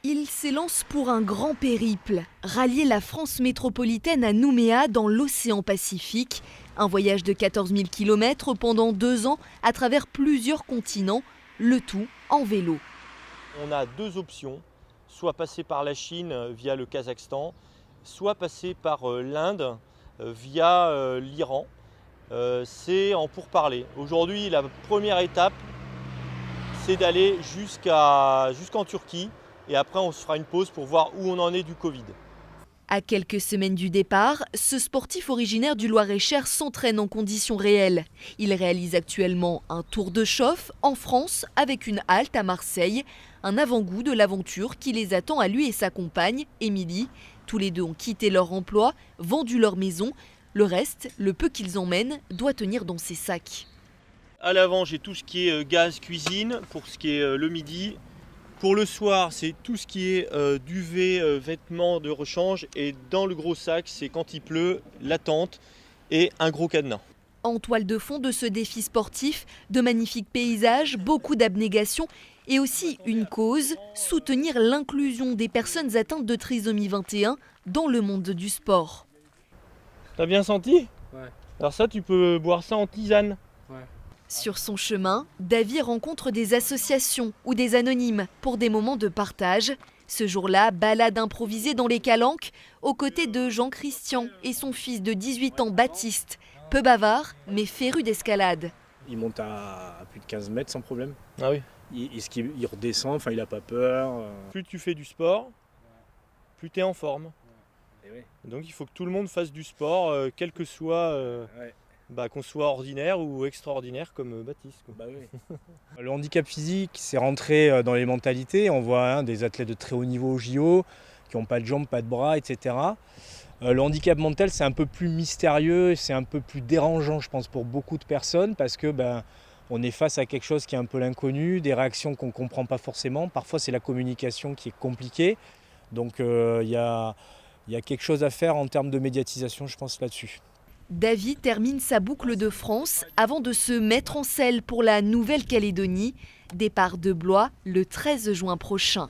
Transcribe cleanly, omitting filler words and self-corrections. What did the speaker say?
Il s'élance pour un grand périple, rallier la France métropolitaine à Nouméa dans l'océan Pacifique. Un voyage de 14 000 km pendant 2 ans à travers plusieurs continents, le tout en vélo. On a deux options, soit passer par la Chine via le Kazakhstan, soit passer par l'Inde via l'Iran. C'est en pourparlers. Aujourd'hui, la première étape, c'est d'aller jusqu'en Turquie. Et après, on se fera une pause pour voir où on en est du Covid. À quelques semaines du départ, ce sportif originaire du Loir-et-Cher s'entraîne en conditions réelles. Il réalise actuellement un tour de chauffe en France avec une halte à Marseille. Un avant-goût de l'aventure qui les attend à lui et sa compagne, Émilie. Tous les deux ont quitté leur emploi, vendu leur maison. Le reste, le peu qu'ils emmènent, doit tenir dans ses sacs. À l'avant, j'ai tout ce qui est gaz, cuisine, pour ce qui est le midi. Pour le soir, c'est tout ce qui est duvet, vêtements de rechange. Et dans le gros sac, c'est quand il pleut, la tente et un gros cadenas. En toile de fond de ce défi sportif, de magnifiques paysages, beaucoup d'abnégation et aussi une cause, soutenir l'inclusion des personnes atteintes de trisomie 21 dans le monde du sport. T'as bien senti? Ouais. Alors ça, tu peux boire ça en tisane. Ouais. Sur son chemin, Davy rencontre des associations ou des anonymes pour des moments de partage. Ce jour-là, balade improvisée dans les Calanques, aux côtés de Jean-Christian et son fils de 18 ans, Baptiste. Peu bavard, mais féru d'escalade. Il monte à plus de 15 mètres sans problème. Ah oui. Il redescend, enfin il n'a pas peur. Plus tu fais du sport, plus tu es en forme. Et oui. Donc il faut que tout le monde fasse du sport, quel que soit, qu'on soit ordinaire ou extraordinaire comme Baptiste. Bah oui. Le handicap physique, c'est rentré dans les mentalités. On voit des athlètes de très haut niveau au JO qui n'ont pas de jambes, pas de bras, etc. Le handicap mental, c'est un peu plus mystérieux, c'est un peu plus dérangeant, je pense, pour beaucoup de personnes parce que on est face à quelque chose qui est un peu l'inconnu, des réactions qu'on ne comprend pas forcément. Parfois, c'est la communication qui est compliquée. Donc, il y a quelque chose à faire en termes de médiatisation, je pense, là-dessus. Davy termine sa boucle de France avant de se mettre en selle pour la Nouvelle-Calédonie. Départ de Blois le 13 juin prochain.